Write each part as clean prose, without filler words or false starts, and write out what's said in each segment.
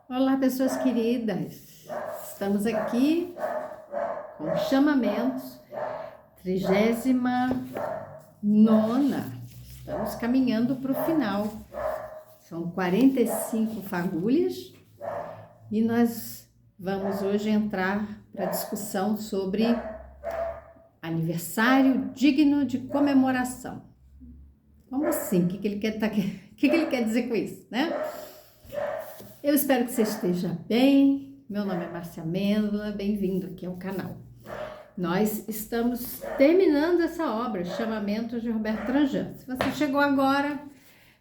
Olá, pessoas queridas. Estamos aqui com chamamentos, 39ª. Estamos caminhando para o final. São 45 fagulhas e nós vamos hoje entrar para a discussão sobre aniversário digno de comemoração. Como assim? O que ele quer dizer com isso, né? Eu espero que você esteja bem. Meu nome é Márcia Amêndola, bem-vindo aqui ao canal. Nós estamos terminando essa obra, Chamamentos de Roberto Tranjan. Se você chegou agora,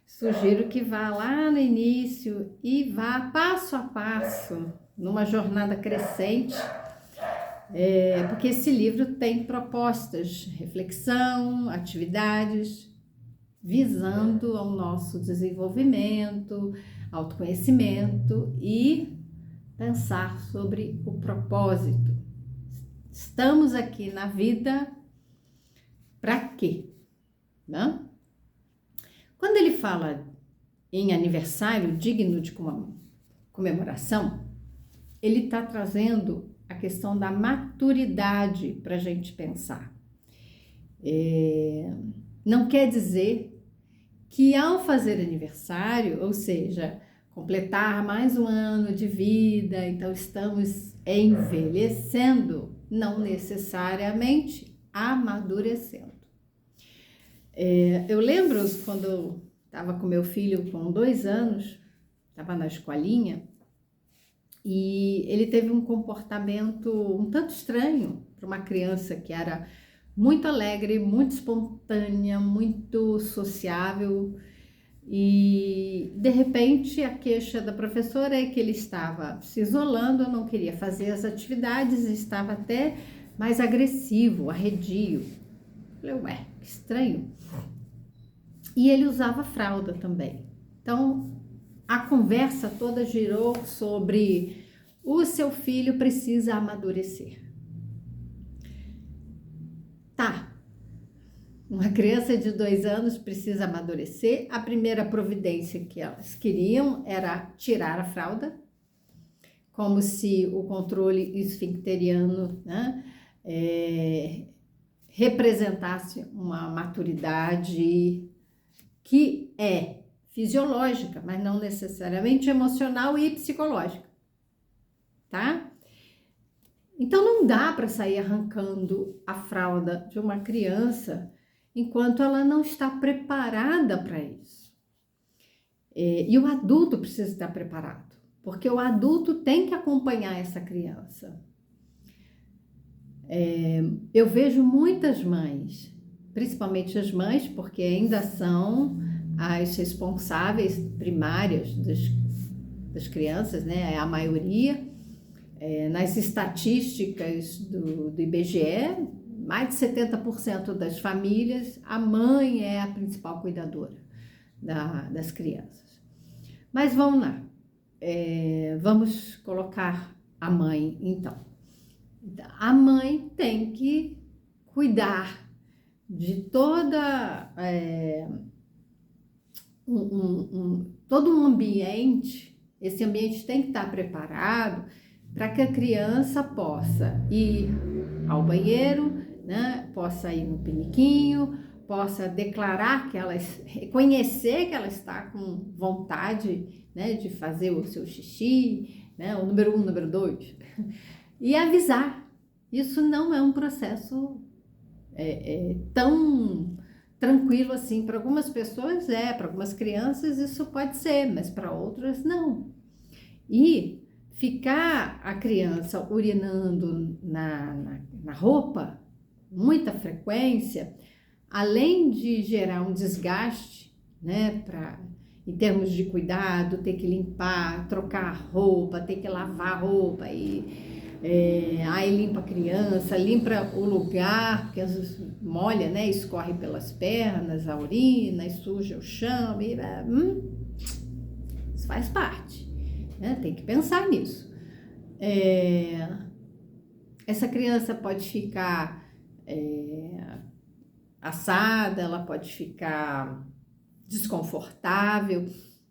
sugiro que vá lá no início e vá passo a passo, numa jornada crescente, porque esse livro tem propostas de reflexão, atividades, visando ao nosso desenvolvimento, autoconhecimento e pensar sobre o propósito. Estamos aqui na vida para quê? Né? Quando ele fala em aniversário digno de comemoração, ele está trazendo a questão da maturidade para a gente pensar. Não quer dizer que ao fazer aniversário, ou seja, completar mais um ano de vida, então estamos envelhecendo, não necessariamente amadurecendo. Eu lembro quando eu estava com meu filho com 2 anos, estava na escolinha, e ele teve um comportamento um tanto estranho para uma criança que era muito alegre, muito espontânea, muito sociável, e de repente a queixa da professora é que ele estava se isolando, não queria fazer as atividades, estava até mais agressivo, arredio. Eu falei, ué, que estranho. E ele usava fralda também. Então a conversa toda girou sobre o seu filho precisa amadurecer. Tá, uma criança de 2 anos precisa amadurecer. A primeira providência que elas queriam era tirar a fralda, como se o controle esfincteriano, né, representasse uma maturidade que é fisiológica, mas não necessariamente emocional e psicológica, tá? Então não dá para sair arrancando a fralda de uma criança enquanto ela não está preparada para isso. E o adulto precisa estar preparado, porque o adulto tem que acompanhar essa criança. Eu vejo muitas mães, principalmente as mães, porque ainda são as responsáveis primárias das crianças, né? É a maioria. Nas estatísticas do IBGE, mais de 70% das famílias, a mãe é a principal cuidadora das crianças. Mas vamos lá, vamos colocar a mãe então. A mãe tem que cuidar de toda todo um ambiente. Esse ambiente tem que estar preparado para que a criança possa ir ao banheiro, né? Possa ir no piniquinho, possa declarar que reconhecer que ela está com vontade, né, de fazer o seu xixi, né, o número 1, número 2, e avisar. Isso não é um processo tão tranquilo assim. Para algumas pessoas para algumas crianças isso pode ser, mas para outras não. E ficar a criança urinando na roupa, muita frequência, além de gerar um desgaste, né, em termos de cuidado, ter que limpar, trocar a roupa, ter que lavar a roupa, aí limpa a criança, limpa o lugar, porque às vezes molha, né, escorre pelas pernas, a urina, e suja o chão, isso faz parte. Tem que pensar nisso. Essa criança pode ficar assada, ela pode ficar desconfortável,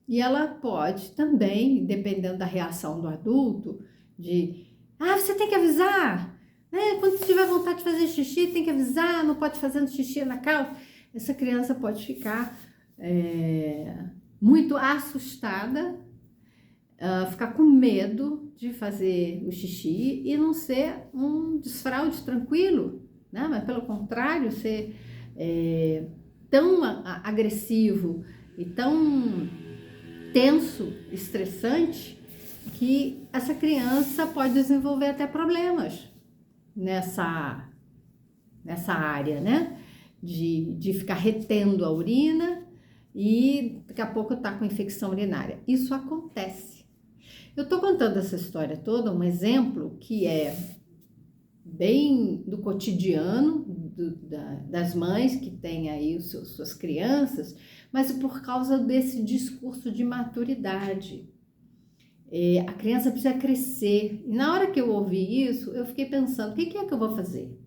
E ela pode também, dependendo da reação do adulto, você tem que avisar, né? Quando tiver vontade de fazer xixi, tem que avisar, não pode fazer xixi na calça. Essa criança pode ficar muito assustada, ficar com medo de fazer o xixi e não ser um desfraude tranquilo, né? Mas pelo contrário, ser tão agressivo e tão tenso, estressante, que essa criança pode desenvolver até problemas nessa área, né? De ficar retendo a urina e daqui a pouco tá com infecção urinária. Isso acontece. Eu tô contando essa história toda, um exemplo que é bem do cotidiano das mães que têm aí suas crianças, mas por causa desse discurso de maturidade. A criança precisa crescer. E na hora que eu ouvi isso, eu fiquei pensando, o que é que eu vou fazer?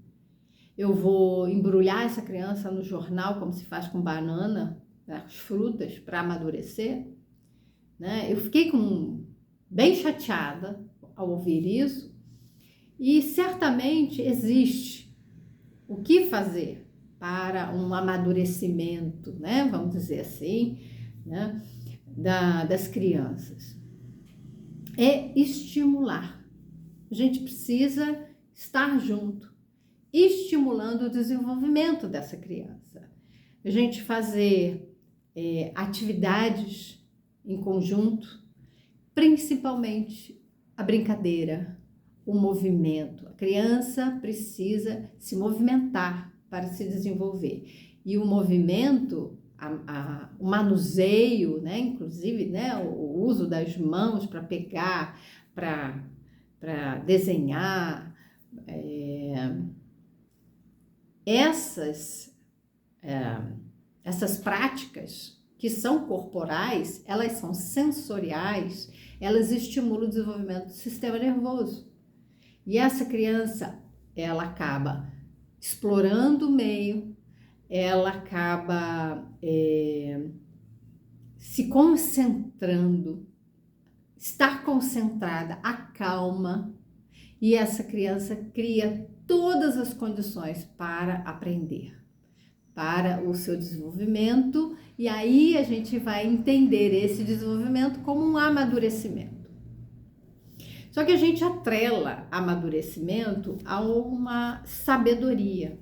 Eu vou embrulhar essa criança no jornal, como se faz com banana, as frutas, para amadurecer? Né? Eu fiquei bem chateada ao ouvir isso. E certamente existe o que fazer para um amadurecimento, né? Vamos dizer assim, né? Das crianças. É estimular. A gente precisa estar junto, estimulando o desenvolvimento dessa criança. A gente fazer atividades em conjunto, principalmente a brincadeira, o movimento. A criança precisa se movimentar para se desenvolver. E o movimento, o manuseio, né? Inclusive, né? O uso das mãos para pegar, para desenhar, essas práticas que são corporais, elas são sensoriais, elas estimulam o desenvolvimento do sistema nervoso. E essa criança, ela acaba explorando o meio, ela acaba se concentrando, estar concentrada, acalma, e essa criança cria todas as condições para aprender, para o seu desenvolvimento, e aí a gente vai entender esse desenvolvimento como um amadurecimento. Só que a gente atrela amadurecimento a uma sabedoria,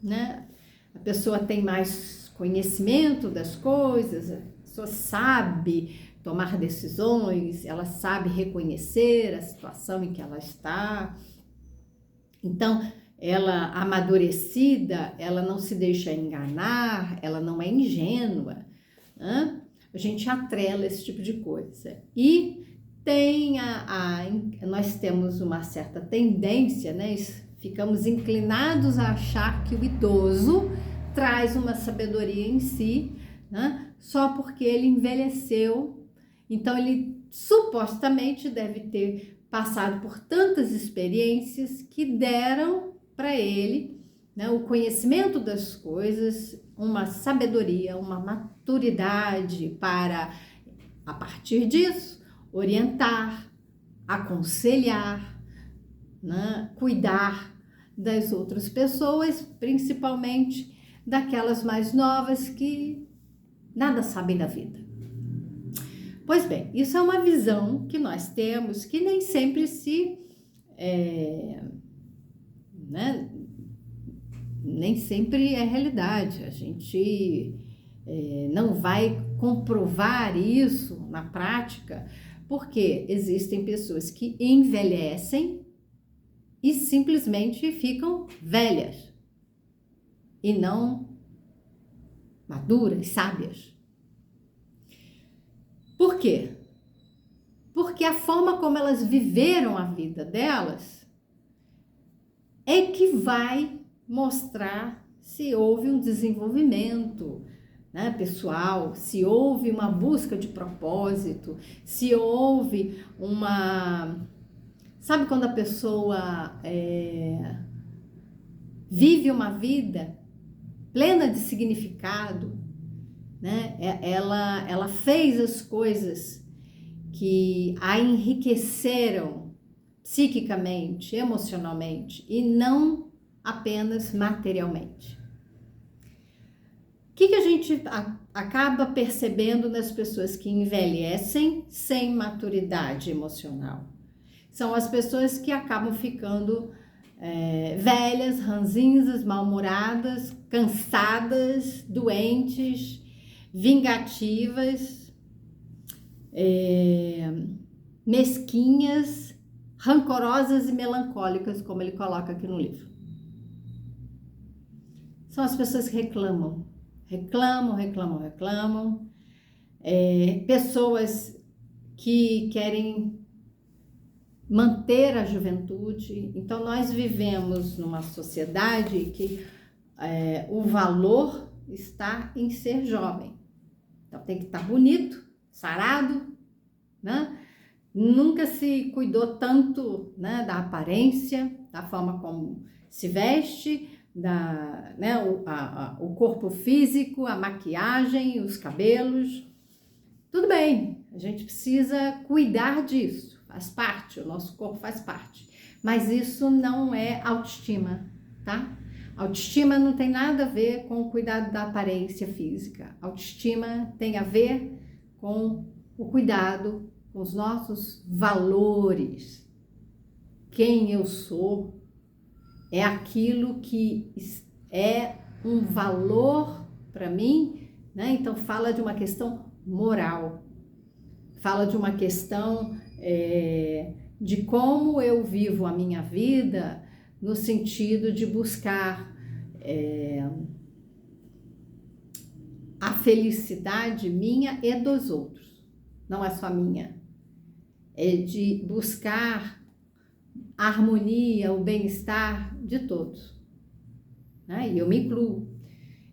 né? A pessoa tem mais conhecimento das coisas, a pessoa sabe tomar decisões, ela sabe reconhecer a situação em que ela está. Então, ela amadurecida, ela não se deixa enganar, ela não é ingênua, né? A gente atrela esse tipo de coisa. E nós temos uma certa tendência, né? Ficamos inclinados a achar que o idoso traz uma sabedoria em si, né? Só porque ele envelheceu. Então, ele supostamente deve ter passado por tantas experiências que deram para ele, né, o conhecimento das coisas, uma sabedoria, uma maturidade para, a partir disso, orientar, aconselhar, né, cuidar das outras pessoas, principalmente daquelas mais novas que nada sabem da vida. Pois bem, isso é uma visão que nós temos que nem sempre né, nem sempre é realidade. A gente não vai comprovar isso na prática, porque existem pessoas que envelhecem e simplesmente ficam velhas e não maduras, sábias. Por quê? Porque a forma como elas viveram a vida delas é que vai mostrar se houve um desenvolvimento, né, pessoal, se houve uma busca de propósito, se houve uma... Sabe quando a pessoa vive uma vida plena de significado, né? Ela fez as coisas que a enriqueceram psiquicamente, emocionalmente e não apenas materialmente. O que a gente acaba percebendo nas pessoas que envelhecem sem maturidade emocional? São as pessoas que acabam ficando velhas, ranzinzas, mal-humoradas, cansadas, doentes, vingativas, mesquinhas, rancorosas e melancólicas, como ele coloca aqui no livro. São as pessoas que reclamam, pessoas que querem manter a juventude. Então, nós vivemos numa sociedade que o valor está em ser jovem. Então, tem que estar bonito, sarado, né? Nunca se cuidou tanto, né, da aparência, da forma como se veste, o corpo físico, a maquiagem, os cabelos. Tudo bem, a gente precisa cuidar disso, faz parte, o nosso corpo faz parte. Mas isso não é autoestima, tá? Autoestima não tem nada a ver com o cuidado da aparência física. Autoestima tem a ver com o cuidado com os nossos valores. Quem eu sou é aquilo que é um valor para mim, né? Então fala de uma questão moral, fala de uma questão de como eu vivo a minha vida no sentido de buscar a felicidade minha e dos outros, não é só minha, é de buscar a harmonia, o bem-estar de todos, né? E eu me incluo.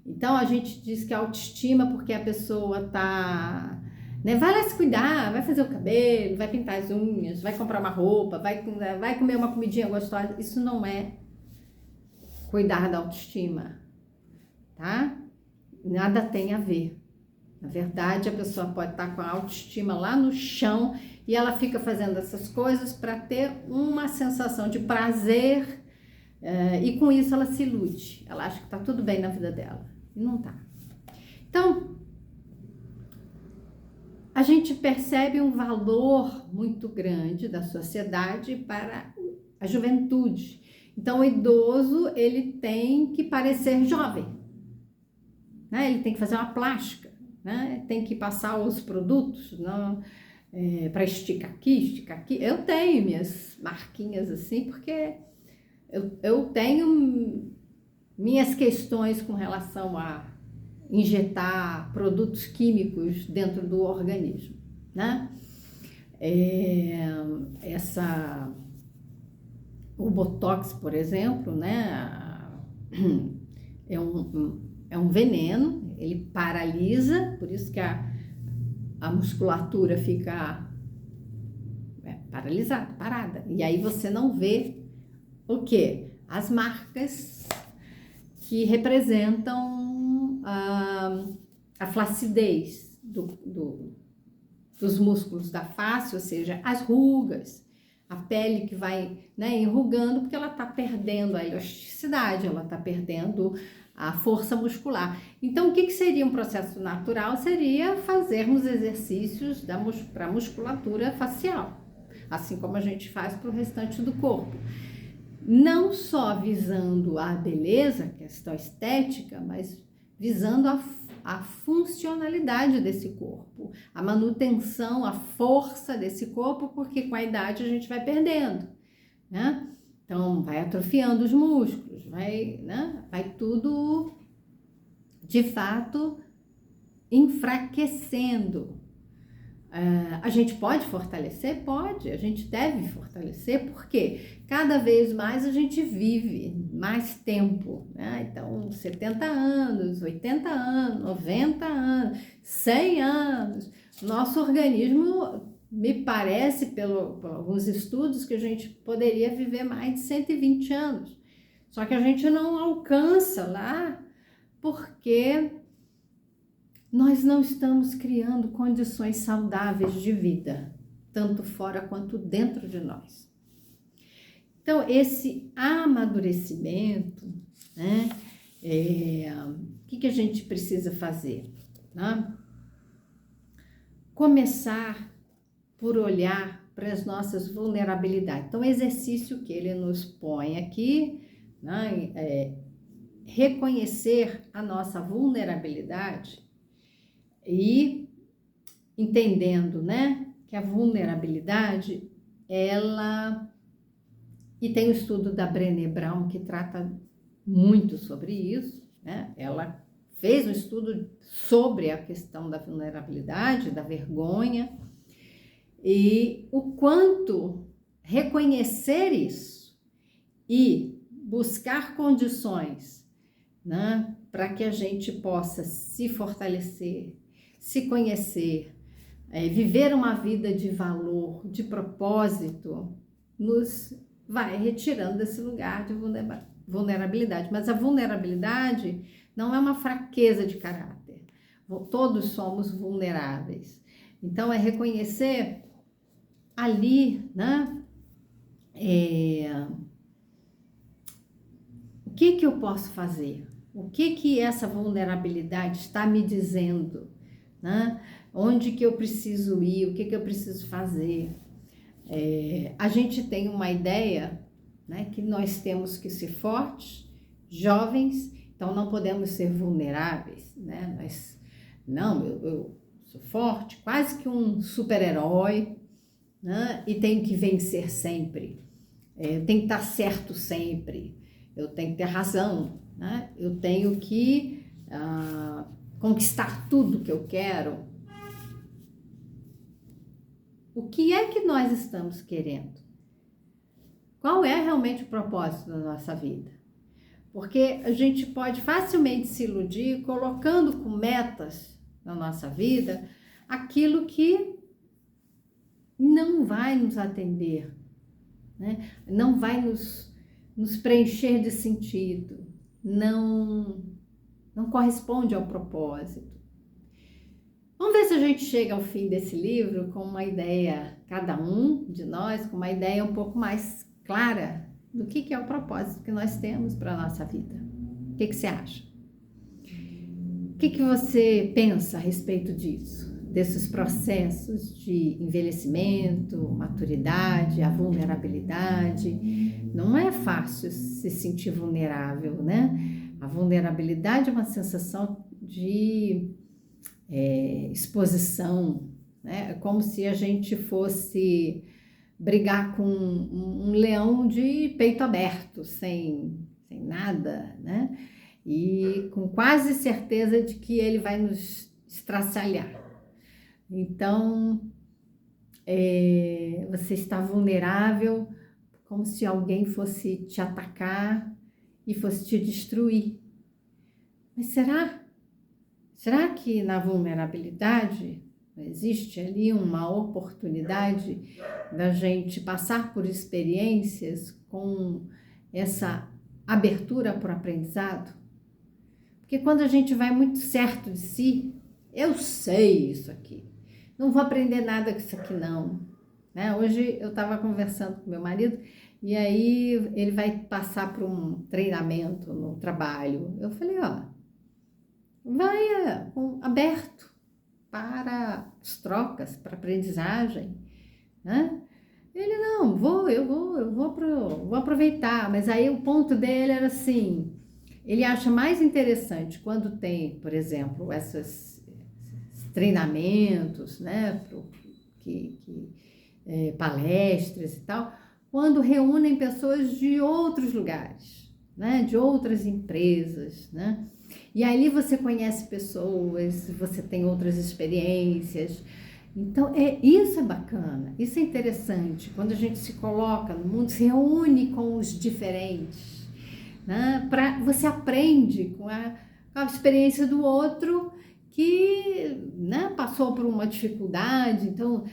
Então a gente diz que a autoestima, porque a pessoa tá, né, vai lá se cuidar, vai fazer o cabelo, vai pintar as unhas, vai comprar uma roupa, vai comer uma comidinha gostosa. Isso não é cuidar da autoestima, tá? Nada tem a ver. Na verdade, a pessoa pode estar com a autoestima lá no chão e ela fica fazendo essas coisas para ter uma sensação de prazer e com isso ela se ilude. Ela acha que está tudo bem na vida dela e não está. Então, a gente percebe um valor muito grande da sociedade para a juventude. Então, o idoso, ele tem que parecer jovem, né? Ele tem que fazer uma plástica, né? Tem que passar os produtos para esticar aqui. Eu tenho minhas marquinhas assim, porque eu tenho minhas questões com relação a injetar produtos químicos dentro do organismo, né? O Botox, por exemplo, né? É um veneno, ele paralisa, por isso que a musculatura fica paralisada, parada. E aí você não vê o quê? As marcas que representam a flacidez dos músculos da face, ou seja, as rugas, a pele que vai, né, enrugando, porque ela está perdendo a elasticidade, ela está perdendo a força muscular. Então, o que seria um processo natural? Seria fazermos exercícios para a musculatura facial, assim como a gente faz para o restante do corpo. Não só visando a beleza, a questão estética, mas visando a funcionalidade desse corpo, a manutenção, a força desse corpo, porque com a idade a gente vai perdendo, né? Então, vai atrofiando os músculos, vai tudo, de fato, enfraquecendo. A gente pode fortalecer? Pode, a gente deve fortalecer, porque cada vez mais a gente vive mais tempo, né? Então, 70 anos, 80 anos, 90 anos, 100 anos, nosso organismo, me parece, por alguns estudos, que a gente poderia viver mais de 120 anos, só que a gente não alcança lá, porque nós não estamos criando condições saudáveis de vida, tanto fora quanto dentro de nós. Então, esse amadurecimento, né? O que a gente precisa fazer? Né? Começar por olhar para as nossas vulnerabilidades. Então, o exercício que ele nos põe aqui, né, reconhecer a nossa vulnerabilidade e entendendo, né, que a vulnerabilidade, e tem o estudo da Brené Brown que trata muito sobre isso, né? Ela fez um estudo sobre a questão da vulnerabilidade, da vergonha, e o quanto reconhecer isso e buscar condições, né, para que a gente possa se fortalecer, se conhecer, viver uma vida de valor, de propósito, nos vai retirando desse lugar de vulnerabilidade. Mas a vulnerabilidade não é uma fraqueza de caráter. Todos somos vulneráveis. Então, é reconhecer ali, né? O que eu posso fazer? O que essa vulnerabilidade está me dizendo? Né? Onde que eu preciso ir? O que eu preciso fazer? A gente tem uma ideia, né, que nós temos que ser fortes, jovens, então não podemos ser vulneráveis, né? Eu sou forte, quase que um super-herói, né? E tenho que vencer sempre, eu tenho que estar certo sempre, eu tenho que ter razão, né? Eu tenho que conquistar tudo que eu quero. O que é que nós estamos querendo? Qual é realmente o propósito da nossa vida? Porque a gente pode facilmente se iludir colocando como metas na nossa vida aquilo que não vai nos atender, né? Não vai nos preencher de sentido, não corresponde ao propósito. Vamos ver se a gente chega ao fim desse livro com uma ideia, cada um de nós, com uma ideia um pouco mais clara do que é o propósito que nós temos para a nossa vida. O que você acha? O que você pensa a respeito disso? Desses processos de envelhecimento, maturidade, a vulnerabilidade. Não é fácil se sentir vulnerável, né? A vulnerabilidade é uma sensação de exposição, né? É como se a gente fosse brigar com um leão de peito aberto, sem nada, né? E com quase certeza de que ele vai nos estraçalhar. Então, você está vulnerável, como se alguém fosse te atacar e fosse te destruir. Mas será que na vulnerabilidade existe ali uma oportunidade da gente passar por experiências com essa abertura para o aprendizado? Porque quando a gente vai muito certo de si, eu sei isso aqui, não vou aprender nada com isso aqui não, né? Hoje eu estava conversando com meu marido e aí ele vai passar por um treinamento no trabalho. Eu falei, vai aberto para as trocas, para aprendizagem, né? Ele, não, eu vou aproveitar, mas aí o ponto dele era assim, ele acha mais interessante quando tem, por exemplo, esses treinamentos, né, palestras e tal, quando reúnem pessoas de outros lugares, né, de outras empresas, né? E ali você conhece pessoas, você tem outras experiências. Então, isso é bacana, isso é interessante. Quando a gente se coloca no mundo, se reúne com os diferentes, né? Você aprende com a experiência do outro que, né, passou por uma dificuldade, então,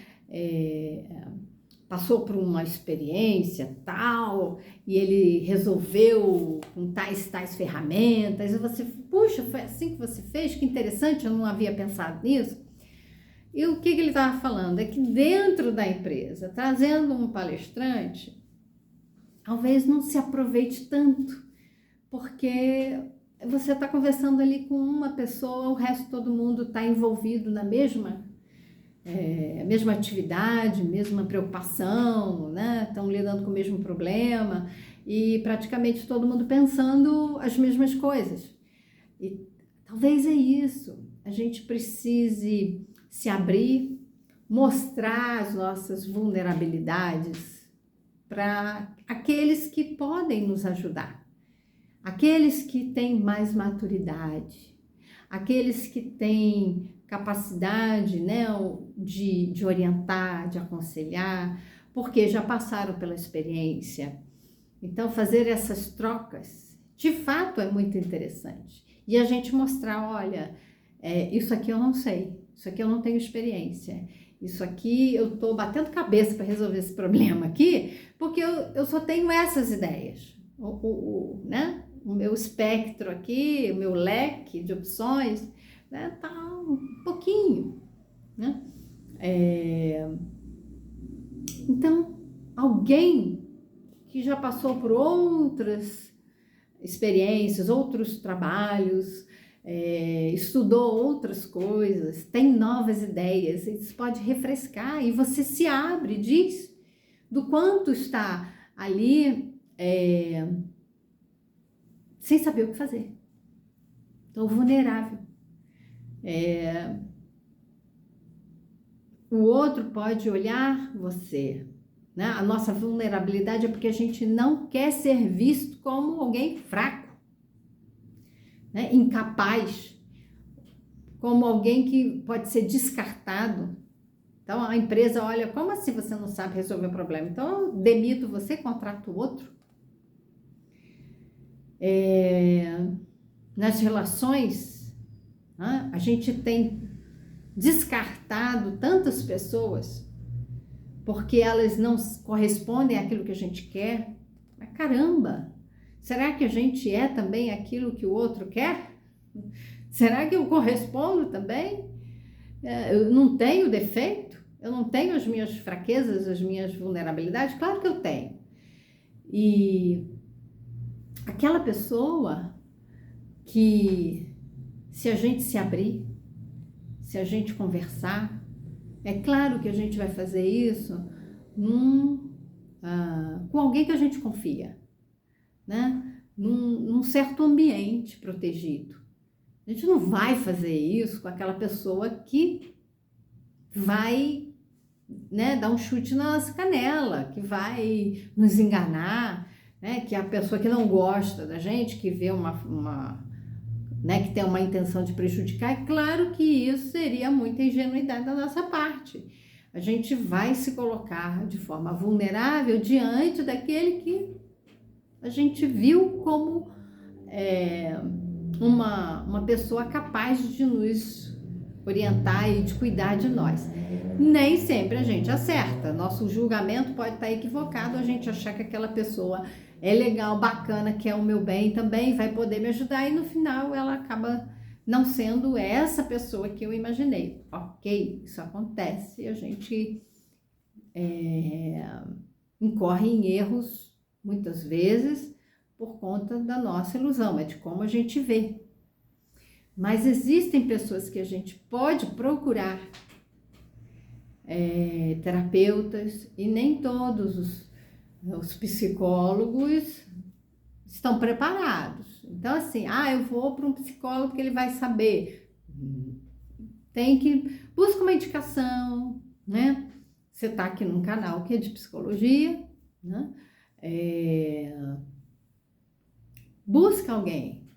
passou por uma experiência tal, e ele resolveu com tais ferramentas, e você, puxa, foi assim que você fez? Que interessante, eu não havia pensado nisso. E o que ele estava falando? É que dentro da empresa, trazendo um palestrante, talvez não se aproveite tanto, porque você está conversando ali com uma pessoa, o resto todo mundo está envolvido na mesma atividade, mesma preocupação, né? Estão lidando com o mesmo problema e praticamente todo mundo pensando as mesmas coisas. E talvez é isso, a gente precise se abrir, mostrar as nossas vulnerabilidades para aqueles que podem nos ajudar, aqueles que têm mais maturidade, aqueles que têm capacidade, né, de orientar, de aconselhar, porque já passaram pela experiência. Então, fazer essas trocas, de fato, é muito interessante. E a gente mostrar, olha, isso aqui eu não sei, isso aqui eu não tenho experiência, isso aqui eu estou batendo cabeça para resolver esse problema aqui, porque eu só tenho essas ideias, né? O meu espectro aqui, o meu leque de opções, né, tá um pouquinho, né? Então, alguém que já passou por outras experiências, outros trabalhos, estudou outras coisas, tem novas ideias, isso pode refrescar e você se abre, diz do quanto está ali sem saber o que fazer. Então, vulnerável. O outro pode olhar você, né? A nossa vulnerabilidade é porque a gente não quer ser visto como alguém fraco, né? Incapaz, como alguém que pode ser descartado. Então a empresa olha, como assim você não sabe resolver o problema? Então eu demito você, contrato outro. Nas relações, né? A gente tem descartado tantas pessoas porque elas não correspondem àquilo que a gente quer. Mas caramba, será que a gente é também aquilo que o outro quer? Será que eu correspondo também? Eu não tenho defeito? Eu não tenho as minhas fraquezas, as minhas vulnerabilidades? Claro que eu tenho. E aquela pessoa que, se a gente se abrir, se a gente conversar, é claro que a gente vai fazer isso com alguém que a gente confia, né? Num certo ambiente protegido. A gente não vai fazer isso com aquela pessoa que vai, né, dar um chute na nossa canela, que vai nos enganar, né? Que é a pessoa que não gosta da gente, que vê né, que tem uma intenção de prejudicar. É claro que isso seria muita ingenuidade da nossa parte. A gente vai se colocar de forma vulnerável diante daquele que a gente viu como uma pessoa capaz de nos orientar e de cuidar de nós. Nem sempre a gente acerta, nosso julgamento pode estar equivocado, a gente achar que aquela pessoa é legal, bacana, quer o meu bem também, vai poder me ajudar, e no final ela acaba não sendo essa pessoa que eu imaginei. Ok, isso acontece, a gente incorre em erros muitas vezes por conta da nossa ilusão, é de como a gente vê. Mas existem pessoas que a gente pode procurar, terapeutas, e nem todos os psicólogos estão preparados. Então, assim, eu vou para um psicólogo porque ele vai saber. Tem que buscar uma indicação, né? Você está aqui num canal que é de psicologia, né? Busca alguém,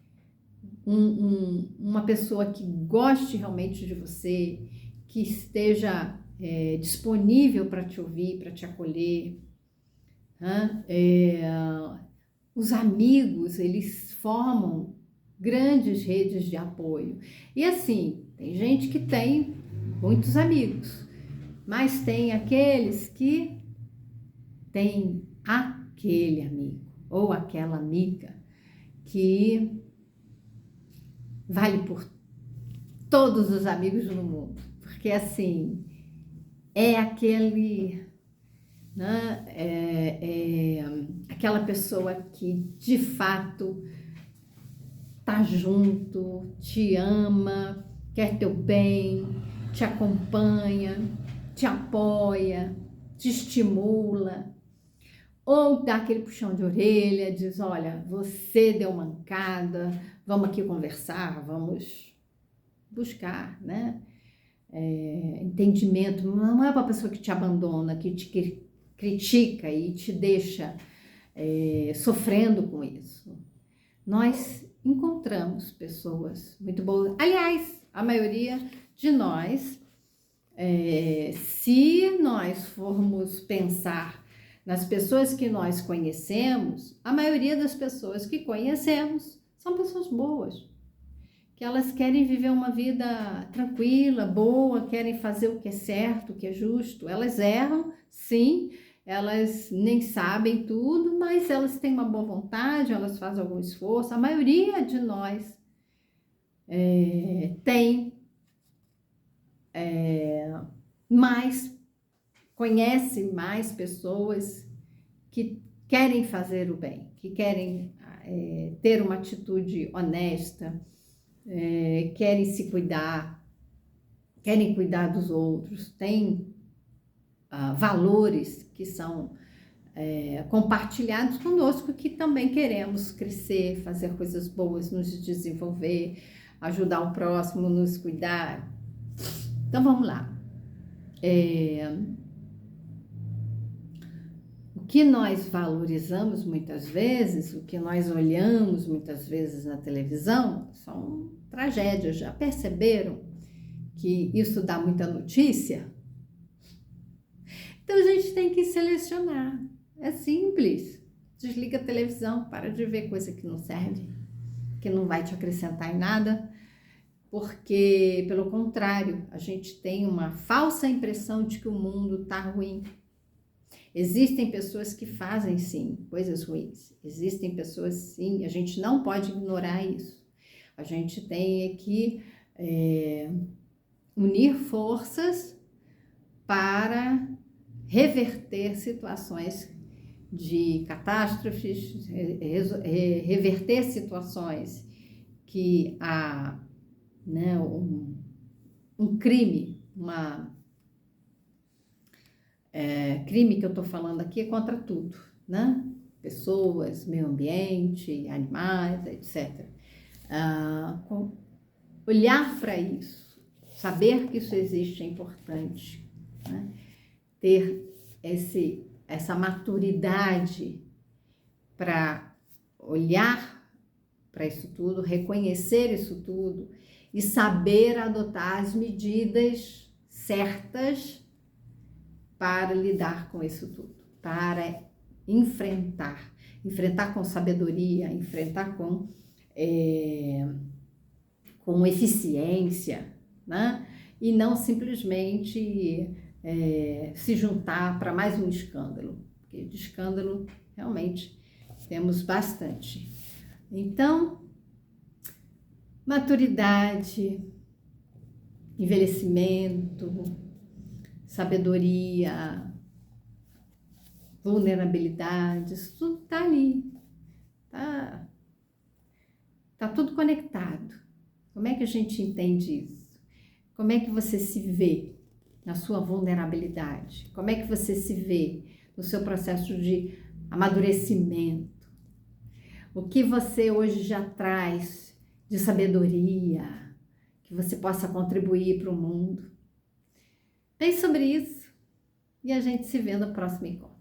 uma pessoa que goste realmente de você, que esteja disponível para te ouvir, para te acolher. Né? Os amigos, eles formam grandes redes de apoio. E assim, tem gente que tem muitos amigos, mas tem aqueles que tem aquele amigo ou aquela amiga que vale por todos os amigos no mundo, porque assim, é aquele, né, aquela pessoa que de fato tá junto, te ama, quer teu bem, te acompanha, te apoia, te estimula, ou dá aquele puxão de orelha, diz, olha, você deu mancada, vamos aqui conversar, vamos buscar, né? Entendimento. Não é uma pessoa que te abandona, que te critica e te deixa sofrendo com isso. Nós encontramos pessoas muito boas. Aliás, a maioria de nós, se nós formos pensar nas pessoas que nós conhecemos, a maioria das pessoas que conhecemos são pessoas boas, que elas querem viver uma vida tranquila, boa, querem fazer o que é certo, o que é justo. Elas erram, sim, elas nem sabem tudo, mas elas têm uma boa vontade, elas fazem algum esforço. A maioria de nós conhece mais pessoas que querem fazer o bem, que querem ter uma atitude honesta, querem se cuidar, querem cuidar dos outros, têm valores que são compartilhados conosco, que também queremos crescer, fazer coisas boas, nos desenvolver, ajudar o próximo, nos cuidar. Então vamos lá. O que nós valorizamos muitas vezes, o que nós olhamos muitas vezes na televisão, são tragédias. Já perceberam que isso dá muita notícia? Então a gente tem que selecionar. É simples. Desliga a televisão, para de ver coisa que não serve, que não vai te acrescentar em nada, porque, pelo contrário, a gente tem uma falsa impressão de que o mundo está ruim. Existem pessoas que fazem, sim, coisas ruins. Existem pessoas, sim, a gente não pode ignorar isso. A gente tem que unir forças para reverter situações de catástrofes, reverter situações que há, né, um crime, crime que eu estou falando aqui é contra tudo, né? Pessoas, meio ambiente, animais, etc. Olhar para isso, saber que isso existe é importante, né? Ter essa maturidade para olhar para isso tudo, reconhecer isso tudo e saber adotar as medidas certas para lidar com isso tudo, para enfrentar com sabedoria, enfrentar com eficiência, né? E não simplesmente se juntar para mais um escândalo, porque de escândalo realmente temos bastante. Então, maturidade, envelhecimento, sabedoria, vulnerabilidade, isso tudo está ali, tá tudo conectado. Como é que a gente entende isso? Como é que você se vê na sua vulnerabilidade? Como é que você se vê no seu processo de amadurecimento? O que você hoje já traz de sabedoria que você possa contribuir para o mundo? Pense sobre isso e a gente se vê no próximo encontro.